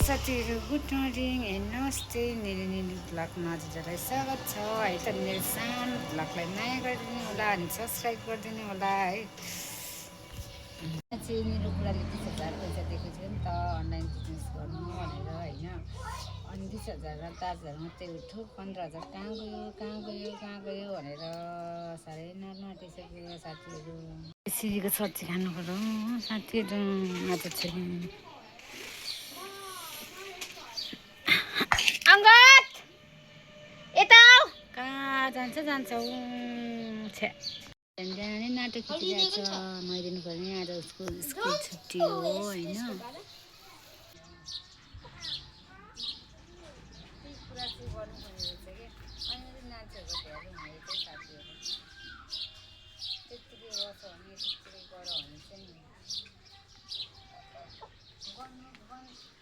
साथीहरू good morning and नमस्ते निरु ब्लगमा हजुरहरूलाई स्वागत छ है त मेरो सानो ब्लगलाई माया गरिदिनु होला अनि सब्सक्राइब गरिदिनु होला है चाहिँ मेरो बुढाले 30,000 पैसा दिएको थियो नि त अनलाइन बिजनेस गर्नु भनेर होइन अनि 20,000 र 10,000 मात्रै उठ्यो 15,000 कहाँ गयो भनेर साह्रै नटिसक्यो साथीहरू सिरीको सब्जी खानु पर्यो साथीहरू आज चाहिँ अंगत यता कहाँ जान्छ जाने नाटक खिचिरहेको छ नदिनु पर्ने आज उसको स्कुल छुट्टी हो होइन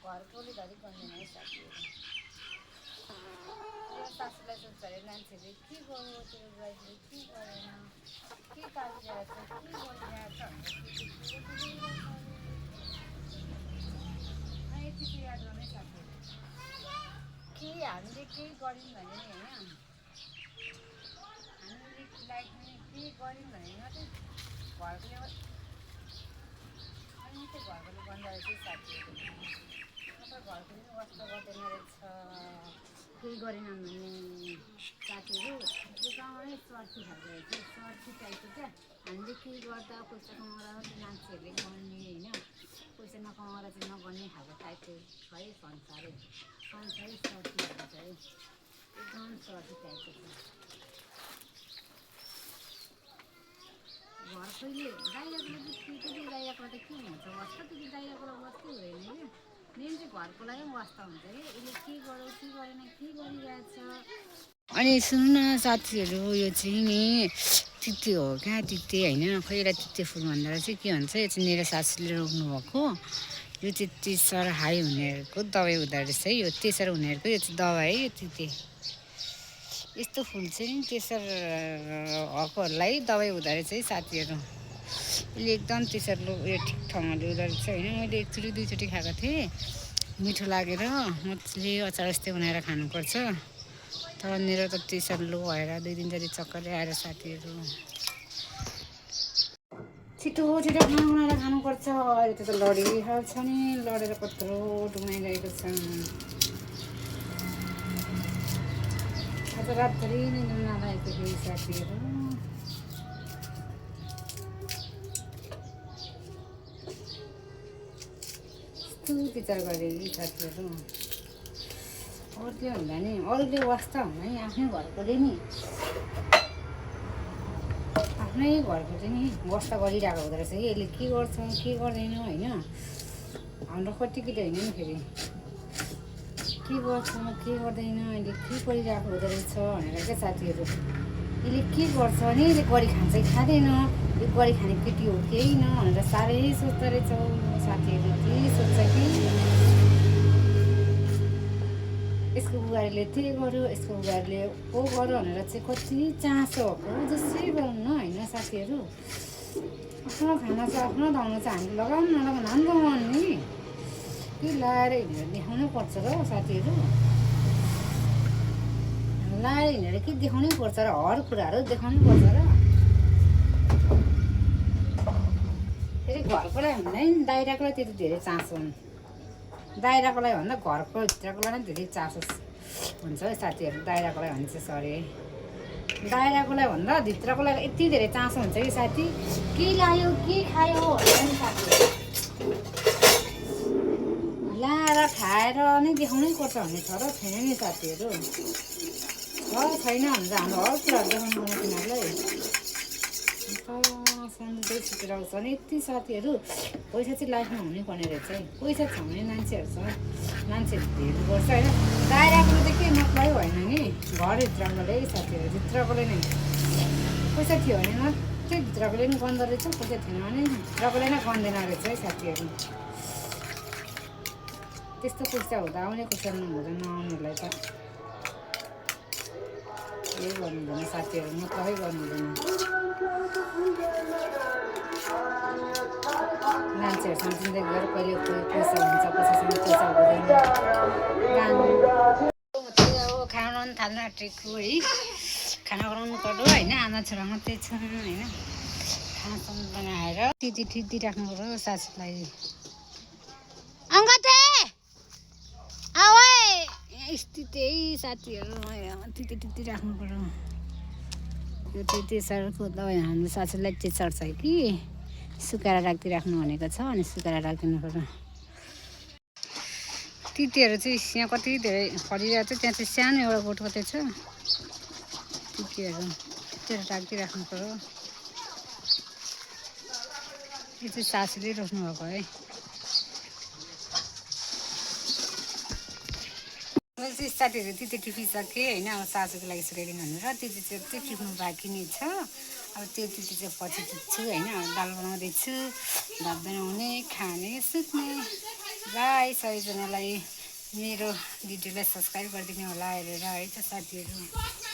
घरकोले धरि गर्दैन है साथीहरू सासूलाई सोध्छ अरे मान्छेले के गर्यो तेरो बुढाले के गरेन के काटिरहेको छ के गरिरहेको छ यतिको याद गर्ने साथीहरू के हामीले केही गऱ्यौँ भने नि होइन हामीले लाइफमा केही गऱ्यौँ भने मात्रै घरकोले अनि त्यो घरकोले बन्द रहेछ साथीहरू घरकोले वास्ता गर्दैन रहेछ केही गरेन भने साथीहरू त्यो गाउँमै स्वार्थी खालको रहेछ स्वार्थी टाइपको क्या हामीले केही गर्दा पैसा कमाएर मान्छेहरूले गर्ने होइन पैसा नकमाएर चाहिँ नगर्ने खालको टाइपको छ है संसारै स्वार्थी हुन्छ है एकदम स्वार्थी टाइपको छ घरकोले बाहिरकोले चाहिँ बाहिरको त के हुन्छ वास्ता त्यो बाहिरको वास्तै हुँदैन क्या मेन चाहिँ घरको लागि पनि वास्ता हुन्छ कि यसले के गरौँ के गरेन के गरिरहेछ अनि सुन्नु न साथीहरू यो चाहिँ नि तिते हो क्या तिते होइन खोइ एउटा तिते फुल भन्दा चाहिँ के भन्छ यो चाहिँ मेरो सासूले रोप्नु भएको यो चाहिँ तेसर हाई हुनेहरूको दबाई हुँदो रहेछ है यो तेसर हुनेहरूको यो चाहिँ दबाई है यो तिते यस्तो फुल चाहिँ तेसर हकहरूलाई दबाई हुँदो रहेछ है साथीहरू यसले एकदम तेसर उयो ठिक ठाउँमा ल्याउँदो रहेछ होइन मैले एकचोटि दुईचोटि खाएको थिएँ मिठो लागेर मजाले अचार जस्तै बनाएर खानुपर्छ तर मेरो त तेसर लो भएर 2 दिन जति चक्करले आएर साथीहरू छिटो खाना बनाएर खानुपर्छ अहिले त लडिहाल्छ नि लडेर कत्रो डुमाइरहेको छ आज रातभरि निद्रा नलागेको थियो साथीहरू विचार गरेँ साथीहरू अरूले भन्दा नि अरूले वास्ता हुँदा नि आफ्नै घरकोले नि आफ्नै घरको चाहिँ नि वास्ता गरिरहेको हुँदो रहेछ कि यसले के गर्छ के गर्दैन होइन हाम्रो कतिकेले होइन नि फेरि के गर्छ के गर्दैन अहिले के गरिरहेको हुँदो रहेछ भनेर क्या साथीहरू यसले के गर्छ भने यसले गरी खान्छ कि खाँदैन यो गरी खाने केटी हो केही न भनेर साह्रै सोच्दो रहेछ साथीहरू के सोध्छ कि यसको बुहारीले त्यही गर्यो यसको बुहारीले ओ गर्यो भनेर चाहिँ कति चासो भएको जसै गरौँ न होइन साथीहरू आफ्नो खाना छ आफ्नो धाउनु छ हामीले लगाउनु नलगाउनु हामी लगाउनु नि त्यो लाएर हिँडेर देखाउनै पर्छ र साथीहरू लाएर हिँडेर के देखाउनै पर्छ र हर कुराहरू देखाउनै पर्छ र फेरि घरकोलाई भन्दा नि बाहिरकोलाई त्यति धेरै चासो हुन् बाहिरकोलाई भन्दा घरको भित्रकोलाई नै धेरै चासो हुन्छ है साथीहरू बाहिरकोलाई भन्छ सरी बाहिरकोलाई भन्दा भित्रकोलाई यति धेरै चासो हुन्छ कि साथी के लायो के खायो भनेर नि साथीहरू लाएर खाएर नै देखाउनै पर्छ भन्ने छ र छैन नि साथीहरू छैन भने हाम्रो हर कुराहरू देखाउनु पर्ने तिनीहरूलाई सन्चै छुटेर आउँछ नि यति साथीहरू पैसा चाहिँ लाइफमा हुनैपर्ने रहेछ है पैसा छ भने मान्छेहरू हेर्नु पर्छ होइन बाहिरको त के मतलब होइन नि घरभित्रकोले साथीहरू भित्रकोले नै पैसा थियो भने मात्रै भित्रकोले नि गन्दो रहेछ पैसा थिएन भने भित्रकोले नै गन्दैन रहेछ है साथीहरू त्यस्तो पैसा हुँदा आउने पैसा नहुँदैन नआउनेहरूलाई त यही गर्नु हुँदैन साथीहरू मतलबै गर्नु हुँदैन मान्छेहरू सम्झिँदै गएर कहिले पैसा हुन्छ कसैसँग पैसा हुँदैन अब खाना बनाउनु थाल्न आँटेको है खाना बनाउनु पर्यो होइन आमा छोरा मात्रै छन् होइन खानासाना बनाएर टिटी राख्नु पर्यो सासूलाई अङ्गते आऊ है स्थिति साथीहरू टिटी राख्नु पर्यो यो टिचरको दबाई हाम्रो सासूलाई टिचर छ कि सुकाएर राखिदिइराख्नु भनेको छ अनि सुकाएर राखिदिनु पर्यो तितेहरू चाहिँ यहाँ कति धेरै फलिरहेको छ त्यहाँ चाहिँ सानो एउटा बोट मात्रै छ तितेहरू राखिदिइराख्नु पर्यो यो चाहिँ सासूले रोप्नु भएको है मैले चाहिँ साथीहरू तिते टिपिसकेँ होइन अब सासूको लागि सुकाइदिनु भनेर तिते चाहिँ टिप्नु बाँकी नै छ अब त्यो तिते चाहिँ पछि टिप्छु होइन दाल बनाउँदैछु भात बनाउने खाने सुत्ने बाई सबैजनालाई मेरो भिडियोलाई सब्सक्राइब गरिदिनु होला हेरेर है त साथीहरू